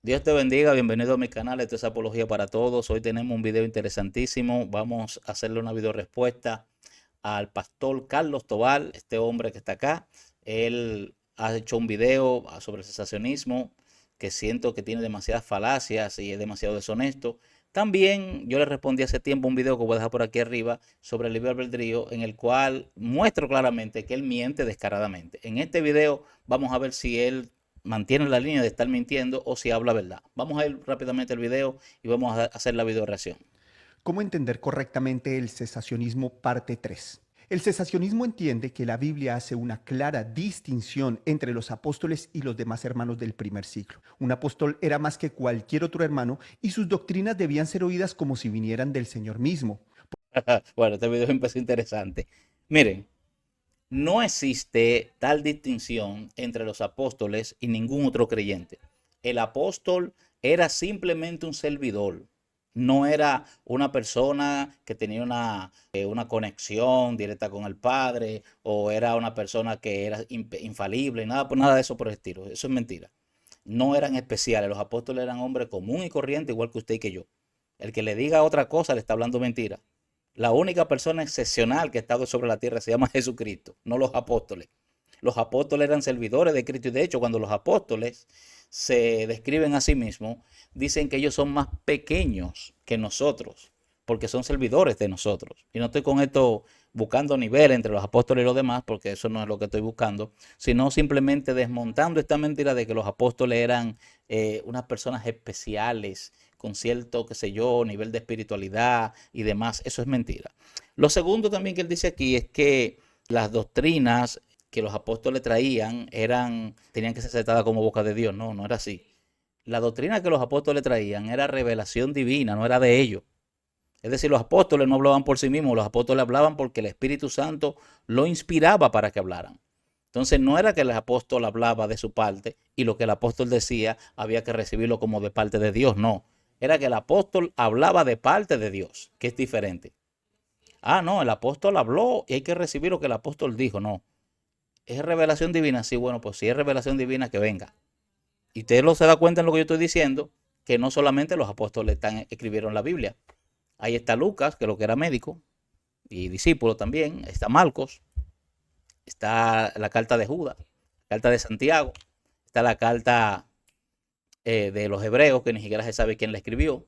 Dios te bendiga, bienvenido a mi canal, esto es Apología para Todos. Hoy tenemos un video interesantísimo, vamos a hacerle una video respuesta al pastor Carlos Tobal, este hombre que está acá. Él ha hecho un video sobre el cesacionismo que siento que tiene demasiadas falacias y es demasiado deshonesto. También yo le respondí hace tiempo un video que voy a dejar por aquí arriba sobre el libre albedrío, en el cual muestro claramente que él miente descaradamente. En este video vamos a ver si él mantiene la línea de estar mintiendo o si habla verdad. Vamos a ir rápidamente al video y vamos a hacer la video reacción. ¿Cómo entender correctamente el cesacionismo parte 3? El cesacionismo entiende que la Biblia hace una clara distinción entre los apóstoles y los demás hermanos del primer siglo. Un apóstol era más que cualquier otro hermano y sus doctrinas debían ser oídas como si vinieran del Señor mismo. Bueno, este video empezó interesante. Miren, no existe tal distinción entre los apóstoles y ningún otro creyente. El apóstol era simplemente un servidor. No era una persona que tenía una conexión directa con el Padre o era una persona que era infalible, nada, nada de eso por el estilo. Eso es mentira. No eran especiales. Los apóstoles eran hombres común y corriente, igual que usted y que yo. El que le diga otra cosa le está hablando mentira. La única persona excepcional que ha estado sobre la tierra se llama Jesucristo, no los apóstoles. Los apóstoles eran servidores de Cristo y de hecho cuando los apóstoles se describen a sí mismos, dicen que ellos son más pequeños que nosotros, porque son servidores de nosotros. Y no estoy con esto buscando nivel entre los apóstoles y los demás, porque eso no es lo que estoy buscando, sino simplemente desmontando esta mentira de que los apóstoles eran unas personas especiales, con cierto, qué sé yo, nivel de espiritualidad y demás. Eso es mentira. Lo segundo también que él dice aquí es que las doctrinas que los apóstoles traían tenían que ser aceptadas como boca de Dios. No, no era así. La doctrina que los apóstoles traían era revelación divina, no era de ellos. Es decir, los apóstoles no hablaban por sí mismos, los apóstoles hablaban porque el Espíritu Santo lo inspiraba para que hablaran. Entonces no era que el apóstol hablaba de su parte y lo que el apóstol decía había que recibirlo como de parte de Dios, no. Era que el apóstol hablaba de parte de Dios, que es diferente. Ah, no, el apóstol habló y hay que recibir lo que el apóstol dijo, no. ¿Es revelación divina? Sí, bueno, pues si es revelación divina, que venga. Y usted lo se da cuenta en lo que yo estoy diciendo, que no solamente los apóstoles escribieron la Biblia. Ahí está Lucas, que lo que era médico y discípulo también. Está Marcos, está la carta de Judas, la carta de Santiago, está la carta de los hebreos, que ni siquiera se sabe quién la escribió.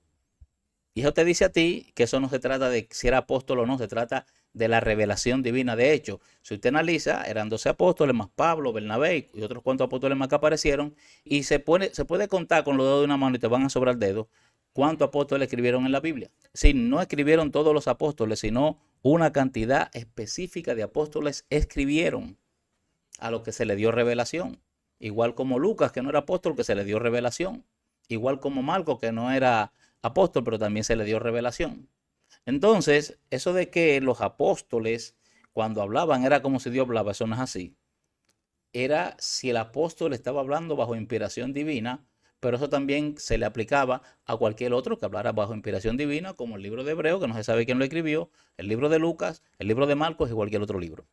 Y eso te dice a ti que eso no se trata de si era apóstol o no, se trata de la revelación divina. De hecho, si usted analiza, eran 12 apóstoles más Pablo, Bernabé y otros cuantos apóstoles más que aparecieron, y se puede contar con los dedos de una mano y te van a sobrar dedos cuántos apóstoles escribieron en la Biblia. Si no escribieron todos los apóstoles, sino una cantidad específica de apóstoles escribieron a lo que se le dio revelación. Igual como Lucas, que no era apóstol, que se le dio revelación. Igual como Marcos, que no era apóstol, pero también se le dio revelación. Entonces, eso de que los apóstoles, cuando hablaban, era como si Dios hablaba, eso no es así. Era si el apóstol estaba hablando bajo inspiración divina, pero eso también se le aplicaba a cualquier otro que hablara bajo inspiración divina, como el libro de Hebreo, que no se sabe quién lo escribió, el libro de Lucas, el libro de Marcos y cualquier otro libro.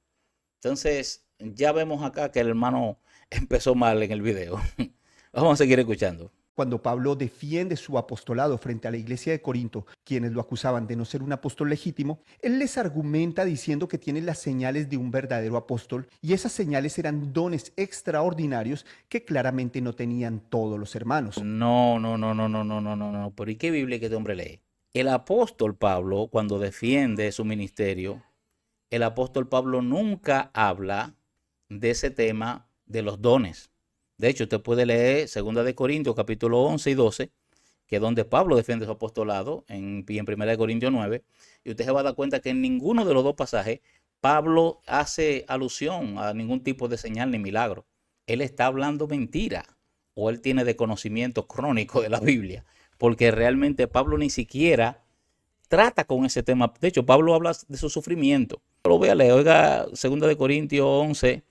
Entonces, ya vemos acá que el hermano empezó mal en el video. Vamos a seguir escuchando. Cuando Pablo defiende su apostolado frente a la iglesia de Corinto, quienes lo acusaban de no ser un apóstol legítimo, él les argumenta diciendo que tiene las señales de un verdadero apóstol y esas señales eran dones extraordinarios que claramente no tenían todos los hermanos. No, no, no, no, no, no, no, no, no. ¿Por qué Biblia que este hombre lee? El apóstol Pablo, cuando defiende su ministerio, el apóstol Pablo nunca habla de ese tema de los dones. De hecho, usted puede leer 2 de Corintios capítulo 11 y 12, que es donde Pablo defiende su apostolado, y en 1 de Corintios 9, y usted se va a dar cuenta que en ninguno de los dos pasajes Pablo hace alusión a ningún tipo de señal ni milagro. Él está hablando mentira o él tiene de conocimiento crónico de la Biblia, porque realmente Pablo ni siquiera trata con ese tema. De hecho, Pablo habla de su sufrimiento. Lo voy a leer, oiga, 2 de Corintios 11,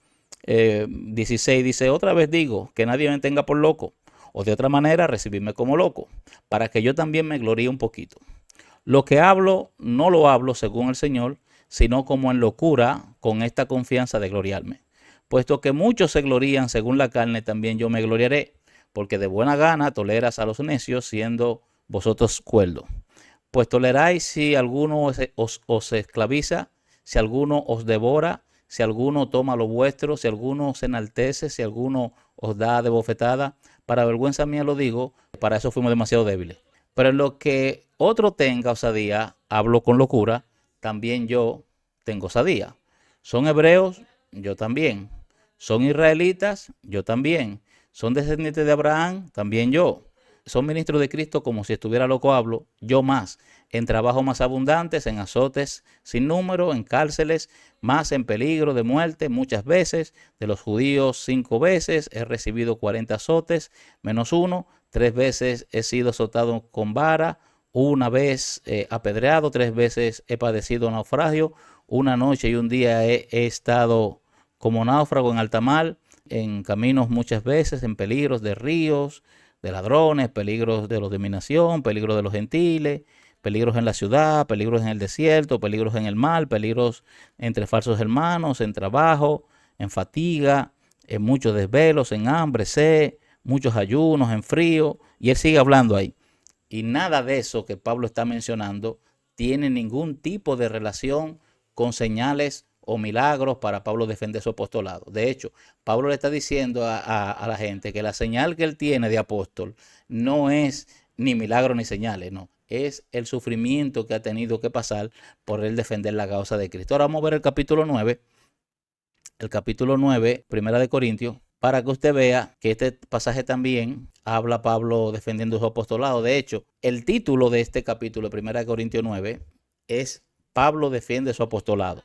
16, dice, otra vez digo, que nadie me tenga por loco, o de otra manera recibirme como loco, para que yo también me gloríe un poquito. Lo que hablo, no lo hablo según el Señor, sino como en locura, con esta confianza de gloriarme. Puesto que muchos se glorían según la carne, también yo me gloriaré, porque de buena gana toleras a los necios, siendo vosotros cuerdos. Pues toleráis si alguno os esclaviza, si alguno os devora, si alguno toma lo vuestro, si alguno se enaltece, si alguno os da de bofetada. Para vergüenza mía lo digo, para eso fuimos demasiado débiles. Pero en lo que otro tenga osadía, hablo con locura, también yo tengo osadía. Son hebreos, yo también. Son israelitas, yo también. Son descendientes de Abraham, también yo. Son ministros de Cristo, como si estuviera loco hablo, yo más, en trabajos más abundantes, en azotes sin número, en cárceles, más en peligro de muerte muchas veces, de los judíos 5 veces, he recibido 40 azotes, menos uno, 3 veces he sido azotado con vara, una vez apedreado, 3 veces he padecido naufragio, una noche y un día he estado como náufrago en alta mar, en caminos muchas veces, en peligros de ríos, de ladrones, peligros de los de mi nación, peligros de los gentiles, peligros en la ciudad, peligros en el desierto, peligros en el mar, peligros entre falsos hermanos, en trabajo, en fatiga, en muchos desvelos, en hambre, sed, muchos ayunos, en frío, y él sigue hablando ahí. Y nada de eso que Pablo está mencionando tiene ningún tipo de relación con señales o milagros para Pablo defender su apostolado. De hecho, Pablo le está diciendo a la gente que la señal que él tiene de apóstol no es ni milagros ni señales, no. Es el sufrimiento que ha tenido que pasar por él defender la causa de Cristo. Ahora vamos a ver el capítulo 9, Primera de Corintios, para que usted vea que este pasaje también habla Pablo defendiendo su apostolado. De hecho, el título de este capítulo, Primera de Corintios 9, es Pablo defiende su apostolado.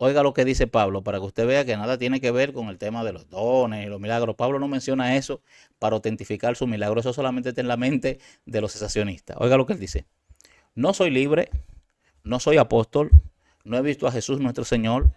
Oiga lo que dice Pablo, para que usted vea que nada tiene que ver con el tema de los dones y los milagros. Pablo no menciona eso para autentificar su milagro. Eso solamente está en la mente de los cesacionistas. Oiga lo que él dice. No soy libre, no soy apóstol, no he visto a Jesús nuestro Señor,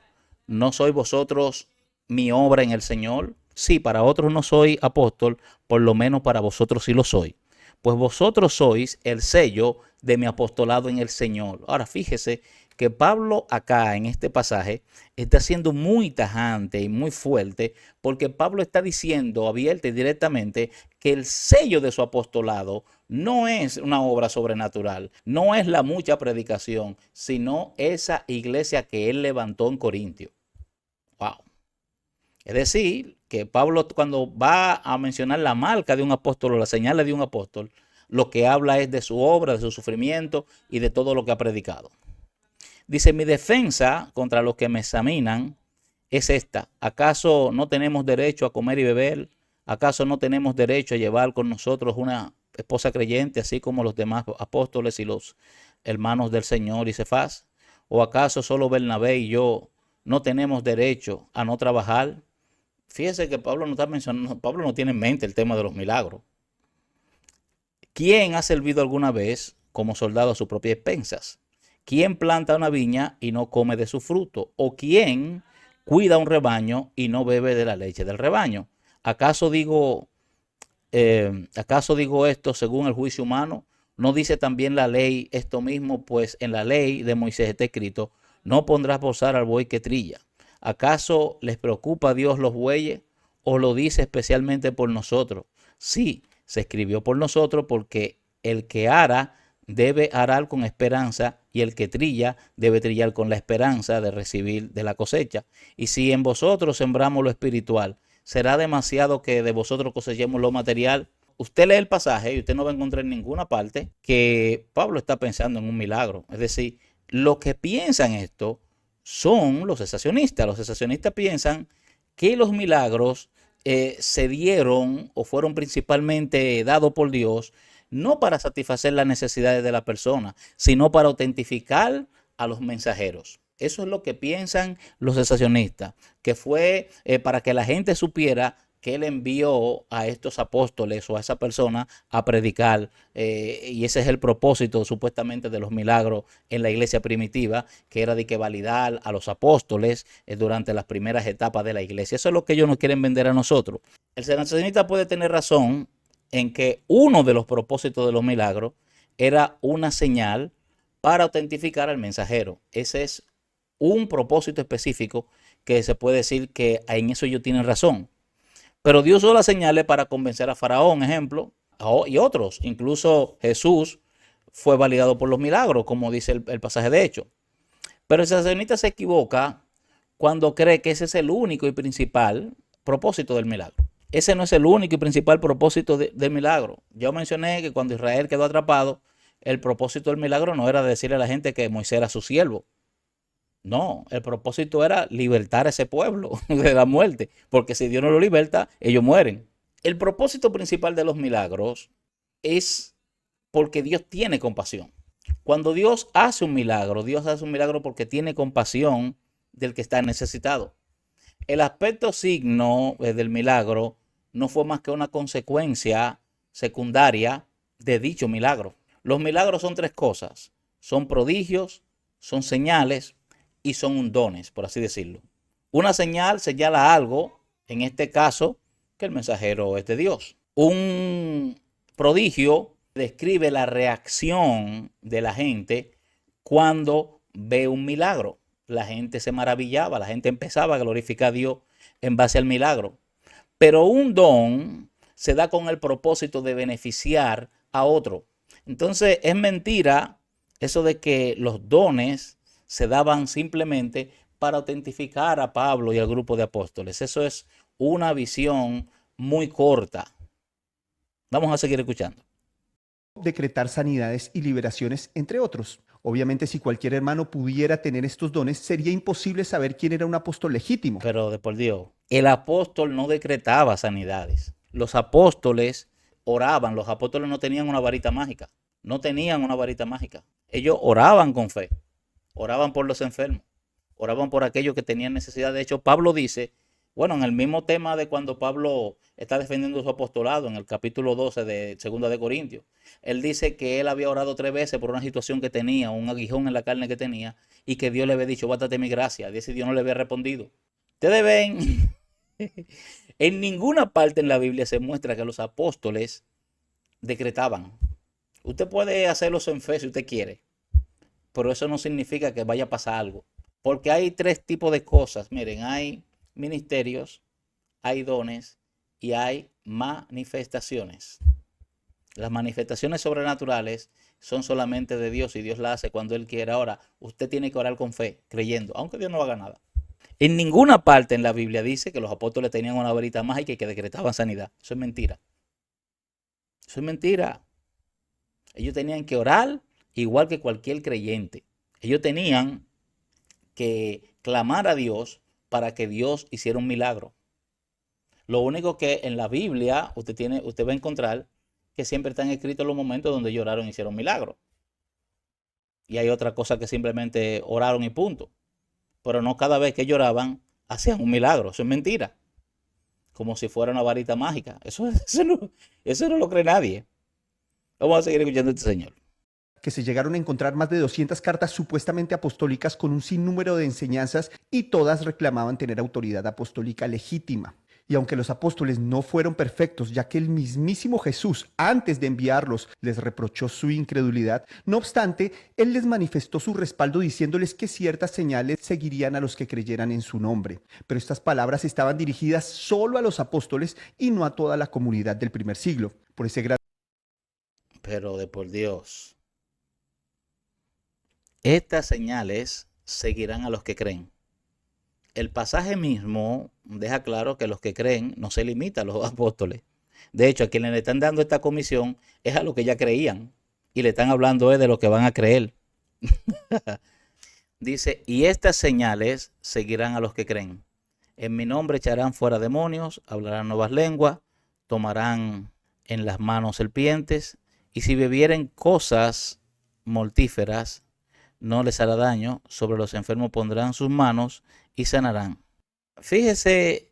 no soy vosotros mi obra en el Señor. Sí, para otros no soy apóstol, por lo menos para vosotros sí lo soy. Pues vosotros sois el sello de mi apostolado en el Señor. Ahora fíjese que Pablo acá en este pasaje está siendo muy tajante y muy fuerte, porque Pablo está diciendo abierta y directamente que el sello de su apostolado no es una obra sobrenatural, no es la mucha predicación, sino esa iglesia que él levantó en Corintio. Wow. Es decir, que Pablo cuando va a mencionar la marca de un apóstol o las señales de un apóstol, lo que habla es de su obra, de su sufrimiento y de todo lo que ha predicado. Dice, mi defensa contra los que me examinan es esta. ¿Acaso no tenemos derecho a comer y beber? ¿Acaso no tenemos derecho a llevar con nosotros una esposa creyente, así como los demás apóstoles y los hermanos del Señor y Cefas? ¿O acaso solo Bernabé y yo no tenemos derecho a no trabajar? Fíjese que Pablo no está mencionando, Pablo no tiene en mente el tema de los milagros. ¿Quién ha servido alguna vez como soldado a sus propias expensas? ¿Quién planta una viña y no come de su fruto? ¿O quién cuida un rebaño y no bebe de la leche del rebaño? ¿Acaso digo esto según el juicio humano? ¿No dice también la ley esto mismo? Pues en la ley de Moisés está escrito, no pondrás bozar al buey que trilla. ¿Acaso les preocupa a Dios los bueyes? ¿O lo dice especialmente por nosotros? Sí, se escribió por nosotros porque el que ara debe arar con esperanza y el que trilla debe trillar con la esperanza de recibir de la cosecha. Y si en vosotros sembramos lo espiritual, ¿será demasiado que de vosotros cosechemos lo material? Usted lee el pasaje y usted no va a encontrar en ninguna parte que Pablo está pensando en un milagro. Es decir, lo que piensan esto son los cesacionistas. Los cesacionistas piensan que los milagros se dieron o fueron principalmente dados por Dios no para satisfacer las necesidades de la persona, sino para autentificar a los mensajeros. Eso es lo que piensan los cesacionistas, que fue para que la gente supiera que él envió a estos apóstoles o a esa persona a predicar. Y ese es el propósito supuestamente de los milagros en la iglesia primitiva, que era de que validar a los apóstoles durante las primeras etapas de la iglesia. Eso es lo que ellos nos quieren vender a nosotros. El cesacionista puede tener razón en que uno de los propósitos de los milagros era una señal para autentificar al mensajero. Ese es un propósito específico que se puede decir que en eso ellos tienen razón. Pero Dios usó las señales para convencer a Faraón, ejemplo, y otros. Incluso Jesús fue validado por los milagros, como dice el pasaje de Hechos. Pero el sacerdote se equivoca cuando cree que ese es el único y principal propósito del milagro. Ese no es el único y principal propósito del milagro. Yo mencioné que cuando Israel quedó atrapado, el propósito del milagro no era decirle a la gente que Moisés era su siervo. No, el propósito era libertar a ese pueblo de la muerte, porque si Dios no lo liberta, ellos mueren. El propósito principal de los milagros es porque Dios tiene compasión. Cuando Dios hace un milagro porque tiene compasión del que está necesitado. El aspecto signo del milagro no fue más que una consecuencia secundaria de dicho milagro. Los milagros son tres cosas: son prodigios, son señales y son dones, por así decirlo. Una señal señala algo, en este caso, que el mensajero es de Dios. Un prodigio describe la reacción de la gente cuando ve un milagro. La gente se maravillaba, la gente empezaba a glorificar a Dios en base al milagro. Pero un don se da con el propósito de beneficiar a otro. Entonces es mentira eso de que los dones se daban simplemente para autentificar a Pablo y al grupo de apóstoles. Eso es una visión muy corta. Vamos a seguir escuchando. Decretar sanidades y liberaciones, entre otros. Obviamente, si cualquier hermano pudiera tener estos dones, sería imposible saber quién era un apóstol legítimo. Pero de por Dios, el apóstol no decretaba sanidades. Los apóstoles oraban. Los apóstoles no tenían una varita mágica. No tenían una varita mágica. Ellos oraban con fe. Oraban por los enfermos. Oraban por aquellos que tenían necesidad. De hecho, Pablo dice, bueno, en el mismo tema de cuando Pablo está defendiendo su apostolado, en el capítulo 12 de 2 de Corintios, él dice que él había orado 3 veces por una situación que tenía, un aguijón en la carne que tenía, y que Dios le había dicho, bástate mi gracia. Y ese Dios no le había respondido. Ustedes ven, en ninguna parte en la Biblia se muestra que los apóstoles decretaban. Usted puede hacerlo en fe si usted quiere, pero eso no significa que vaya a pasar algo. Porque hay tres tipos de cosas. Miren, hay ministerios, hay dones y hay manifestaciones. Las manifestaciones sobrenaturales son solamente de Dios y Dios las hace cuando Él quiere. Ahora, usted tiene que orar con fe, creyendo, aunque Dios no haga nada. En ninguna parte en la Biblia dice que los apóstoles tenían una varita mágica y que decretaban sanidad. Eso es mentira. Eso es mentira. Ellos tenían que orar igual que cualquier creyente. Ellos tenían que clamar a Dios para que Dios hiciera un milagro. Lo único que en la Biblia usted va a encontrar que siempre están escritos los momentos donde ellos oraron y hicieron milagro. Y hay otra cosa que simplemente oraron y punto. Pero no cada vez que lloraban hacían un milagro. Eso es mentira. Como si fuera una varita mágica. Eso no lo cree nadie. Vamos a seguir escuchando a este señor. Que se llegaron a encontrar más de 200 cartas supuestamente apostólicas con un sinnúmero de enseñanzas y todas reclamaban tener autoridad apostólica legítima. Y aunque los apóstoles no fueron perfectos, ya que el mismísimo Jesús, antes de enviarlos, les reprochó su incredulidad, no obstante, Él les manifestó su respaldo diciéndoles que ciertas señales seguirían a los que creyeran en su nombre. Pero estas palabras estaban dirigidas solo a los apóstoles y no a toda la comunidad del primer siglo. Por ese gran... Pero de por Dios, estas señales seguirán a los que creen. El pasaje mismo deja claro que los que creen no se limita a los apóstoles. De hecho, a quienes le están dando esta comisión es a los que ya creían. Y le están hablando de lo que van a creer. Dice, y estas señales seguirán a los que creen. En mi nombre echarán fuera demonios, hablarán nuevas lenguas, tomarán en las manos serpientes, y si bebieren cosas mortíferas, no les hará daño. Sobre los enfermos pondrán sus manos y sanarán. Fíjese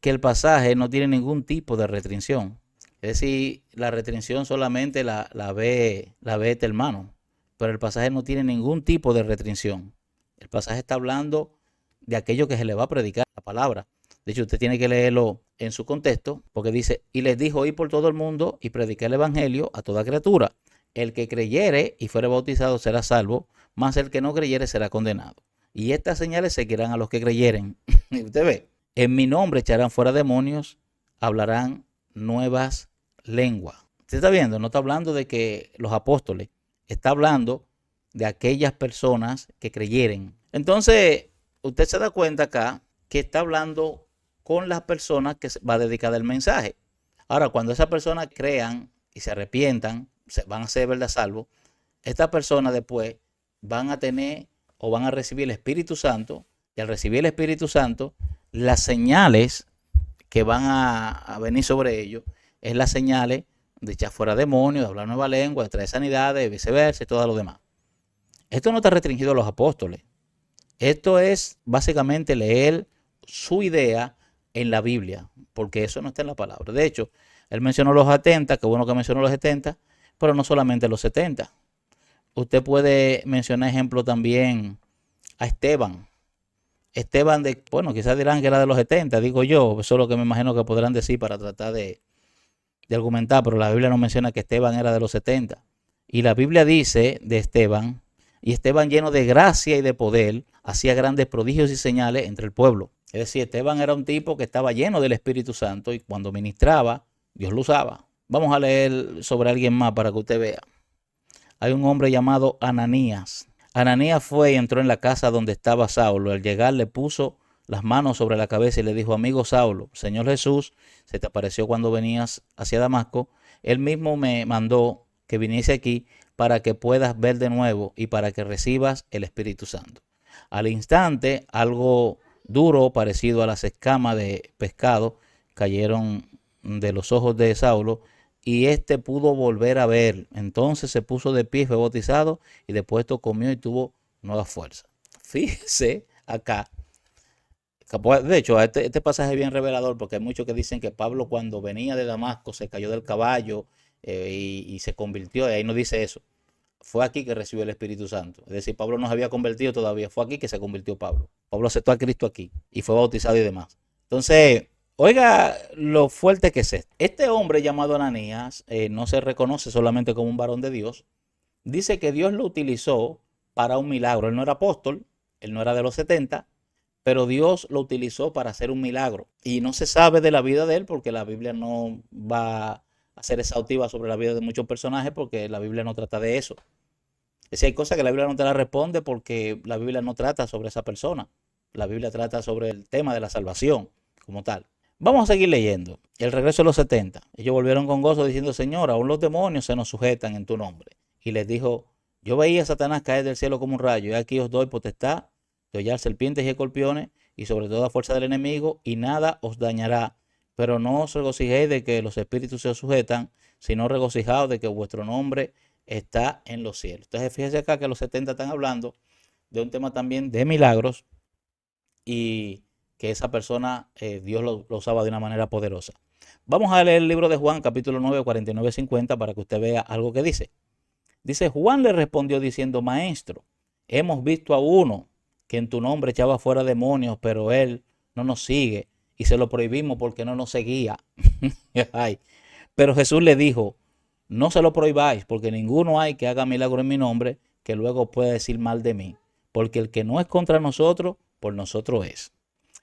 que el pasaje no tiene ningún tipo de restricción. Es decir, la restricción solamente la ve este hermano. Pero el pasaje no tiene ningún tipo de restricción. El pasaje está hablando de aquello que se le va a predicar, la palabra. De hecho, usted tiene que leerlo en su contexto, porque dice, y les dijo, ir por todo el mundo y predicar el evangelio a toda criatura. El que creyere y fuere bautizado será salvo, mas el que no creyere será condenado. Y estas señales seguirán a los que creyeren. Usted ve, en mi nombre echarán fuera demonios, hablarán nuevas lenguas. ¿Usted está viendo? No está hablando de que los apóstoles, está hablando de aquellas personas que creyeren. Entonces, usted se da cuenta acá que está hablando con las personas que va dedicada el mensaje. Ahora, cuando esas personas crean y se arrepientan, van a ser de verdad salvos, estas personas después van a tener o van a recibir el Espíritu Santo, y al recibir el Espíritu Santo, las señales que van a venir sobre ellos es las señales de echar fuera demonios, de hablar nueva lengua, de traer sanidades, viceversa y todo lo demás. Esto no está restringido a los apóstoles. Esto es básicamente leer su idea en la Biblia, porque eso no está en la palabra. De hecho, él mencionó los 70, qué bueno que mencionó los 70, pero no solamente los 70. Usted puede mencionar ejemplo también a Esteban. Esteban bueno, quizás dirán que era de los 70, digo yo, eso es lo que me imagino que podrán decir para tratar de argumentar, pero la Biblia no menciona que Esteban era de los 70. Y la Biblia dice de Esteban, y Esteban lleno de gracia y de poder, hacía grandes prodigios y señales entre el pueblo. Es decir, Esteban era un tipo que estaba lleno del Espíritu Santo y cuando ministraba, Dios lo usaba. Vamos a leer sobre alguien más para que usted vea. Hay un hombre llamado Ananías. Ananías fue y entró en la casa donde estaba Saulo. Al llegar le puso las manos sobre la cabeza y le dijo: amigo Saulo, Señor Jesús se te apareció cuando venías hacia Damasco. Él mismo me mandó que viniese aquí para que puedas ver de nuevo y para que recibas el Espíritu Santo. Al instante, algo duro, parecido a las escamas de pescado, cayeron de los ojos de Saulo y éste pudo volver a ver. Entonces se puso de pie, fue bautizado y después comió y tuvo nueva fuerza. Fíjese acá. De hecho, este pasaje es bien revelador porque hay muchos que dicen que Pablo cuando venía de Damasco se cayó del caballo y se convirtió. Y ahí no dice eso. Fue aquí que recibió el Espíritu Santo. Es decir, Pablo no se había convertido todavía. Fue aquí que se convirtió Pablo. Pablo aceptó a Cristo aquí y fue bautizado y demás. Entonces, oiga lo fuerte que es esto. Este hombre llamado Ananías no se reconoce solamente como un varón de Dios. Dice que Dios lo utilizó para un milagro. Él no era apóstol, él no era de los 70, pero Dios lo utilizó para hacer un milagro. Y no se sabe de la vida de él porque la Biblia no va a ser exhaustiva sobre la vida de muchos personajes porque la Biblia no trata de eso. Es decir, hay cosas que la Biblia no te la responde porque la Biblia no trata sobre esa persona. La Biblia trata sobre el tema de la salvación como tal. Vamos a seguir leyendo. El regreso de los 70. Ellos volvieron con gozo diciendo: Señor, aún los demonios se nos sujetan en tu nombre. Y les dijo: yo veía a Satanás caer del cielo como un rayo, y aquí os doy potestad de hollar serpientes y escorpiones y sobre toda fuerza del enemigo, y nada os dañará. Pero no os regocijéis de que los espíritus se os sujetan, sino regocijaos de que vuestro nombre está en los cielos. Entonces fíjese acá que los 70 están hablando de un tema también de milagros y que esa persona Dios lo usaba de una manera poderosa. Vamos a leer el libro de Juan, capítulo 9, 49, 50, para que usted vea algo que dice. Dice: Juan le respondió diciendo: Maestro, hemos visto a uno que en tu nombre echaba fuera demonios, pero él no nos sigue y se lo prohibimos porque no nos seguía. Ay. Pero Jesús le dijo: no se lo prohibáis, porque ninguno hay que haga milagro en mi nombre que luego pueda decir mal de mí, porque el que no es contra nosotros, por nosotros es.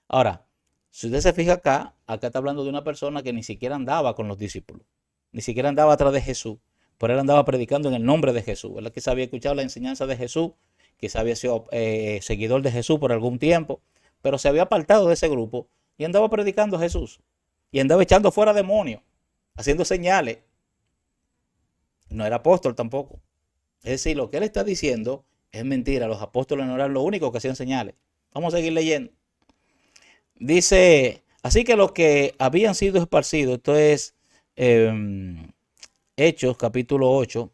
Ahora, si usted se fija acá está hablando de una persona que ni siquiera andaba con los discípulos, ni siquiera andaba atrás de Jesús, pero él andaba predicando en el nombre de Jesús. Él quizá había escuchado la enseñanza de Jesús, quizá había sido seguidor de Jesús por algún tiempo, pero se había apartado de ese grupo y andaba predicando a Jesús y andaba echando fuera demonios, haciendo señales. No era apóstol tampoco. Es decir, lo que él está diciendo es mentira. Los apóstoles no eran los únicos que hacían señales. Vamos a seguir leyendo. Dice: así que los que habían sido esparcidos, esto es Hechos capítulo 8,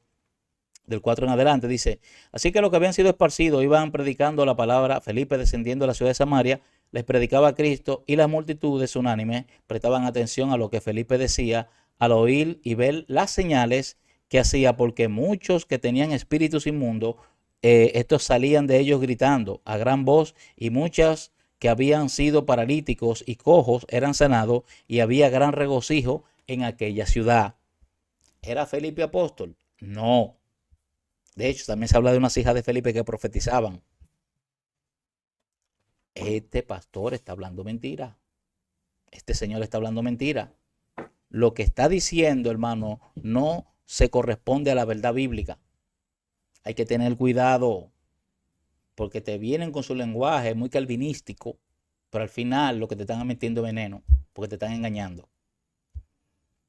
del 4 en adelante, dice: así que los que habían sido esparcidos iban predicando la palabra. Felipe, descendiendo a la ciudad de Samaria, les predicaba a Cristo, y las multitudes unánimes prestaban atención a lo que Felipe decía al oír y ver las señales que hacía, porque muchos que tenían espíritus inmundos, estos salían de ellos gritando a gran voz, y muchas que habían sido paralíticos y cojos eran sanados, y había gran regocijo en aquella ciudad. ¿Era Felipe apóstol? No. De hecho, también se habla de unas hijas de Felipe que profetizaban. Este pastor está hablando mentira. Este señor está hablando mentira. lo que está diciendo, hermano, no se corresponde a la verdad bíblica. Hay que tener cuidado, porque te vienen con su lenguaje muy calvinístico, pero al final lo que te están metiendo veneno, porque te están engañando.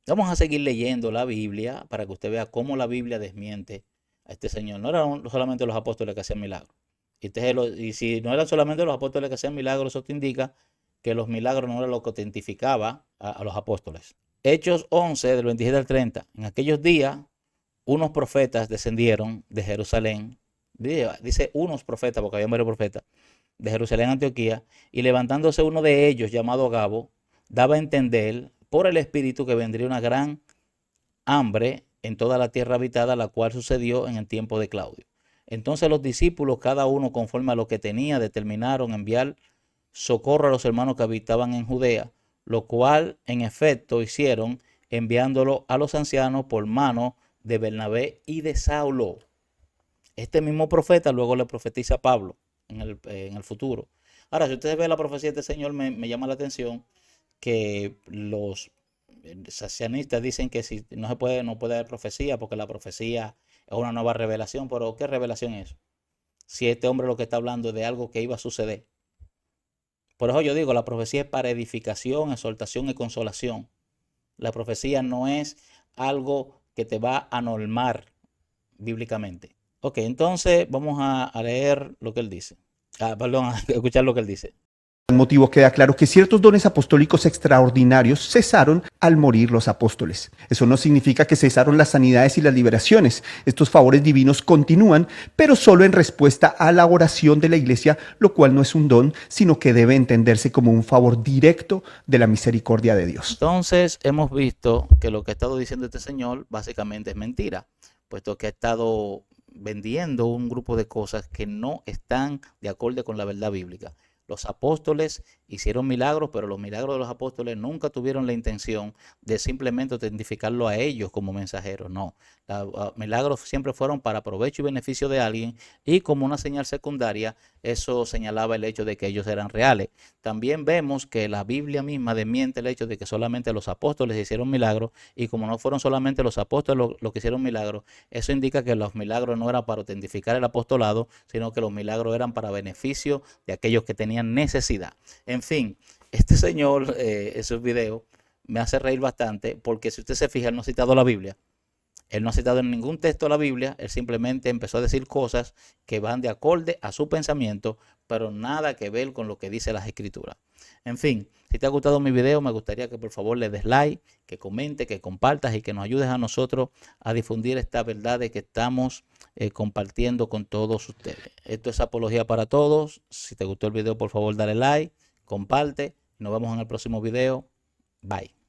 Vamos a seguir leyendo la Biblia para que usted vea cómo la Biblia desmiente a este señor. No eran solamente los apóstoles que hacían milagros. Y si no eran solamente los apóstoles que hacían milagros, eso te indica que los milagros no era lo que autentificaba a los apóstoles. Hechos 11, del 27 al 30. En aquellos días, unos profetas descendieron de Jerusalén. Dice unos profetas, porque había varios profetas, de Jerusalén a Antioquía, y levantándose uno de ellos, llamado Agabo, daba a entender por el Espíritu que vendría una gran hambre en toda la tierra habitada, la cual sucedió en el tiempo de Claudio. Entonces los discípulos, cada uno conforme a lo que tenía, determinaron enviar socorro a los hermanos que habitaban en Judea, lo cual en efecto hicieron, enviándolo a los ancianos por mano de Bernabé y de Saulo. Este mismo profeta luego le profetiza a Pablo en el futuro. Ahora, si ustedes ven la profecía de este señor, me llama la atención que los sacianistas dicen que si no puede haber profecía, porque la profecía es una nueva revelación. Pero ¿qué revelación es? Si este hombre lo que está hablando es de algo que iba a suceder. Por eso yo digo, la profecía es para edificación, exhortación y consolación. La profecía no es algo que te va a normar bíblicamente. Ok, entonces vamos a leer lo que él dice. Perdón, a escuchar lo que él dice. El motivo queda claro que ciertos dones apostólicos extraordinarios cesaron al morir los apóstoles. Eso no significa que cesaron las sanidades y las liberaciones. Estos favores divinos continúan, pero solo en respuesta a la oración de la iglesia, lo cual no es un don, sino que debe entenderse como un favor directo de la misericordia de Dios. Entonces hemos visto que lo que ha estado diciendo este señor básicamente es mentira, puesto que ha estado vendiendo un grupo de cosas que no están de acuerdo con la verdad bíblica. Los apóstoles hicieron milagros, pero los milagros de los apóstoles nunca tuvieron la intención de simplemente autentificarlo a ellos como mensajeros. No, los milagros siempre fueron para provecho y beneficio de alguien, y como una señal secundaria, eso señalaba el hecho de que ellos eran reales. También vemos que la Biblia misma desmiente el hecho de que solamente los apóstoles hicieron milagros, y como no fueron solamente los apóstoles los que hicieron milagros, eso indica que los milagros no eran para autentificar el apostolado, sino que los milagros eran para beneficio de aquellos que tenían necesidad. En fin, este señor en sus videos me hace reír bastante, porque si usted se fija, él no ha citado la Biblia. Él no ha citado en ningún texto la Biblia, él simplemente empezó a decir cosas que van de acorde a su pensamiento, pero nada que ver con lo que dice las escrituras. En fin, si te ha gustado mi video, me gustaría que por favor le des like, que comente, que compartas y que nos ayudes a nosotros a difundir esta verdad de que estamos compartiendo con todos ustedes. Esto es Apología para Todos. Si te gustó el video, por favor dale like, comparte. Nos vemos en el próximo video. Bye.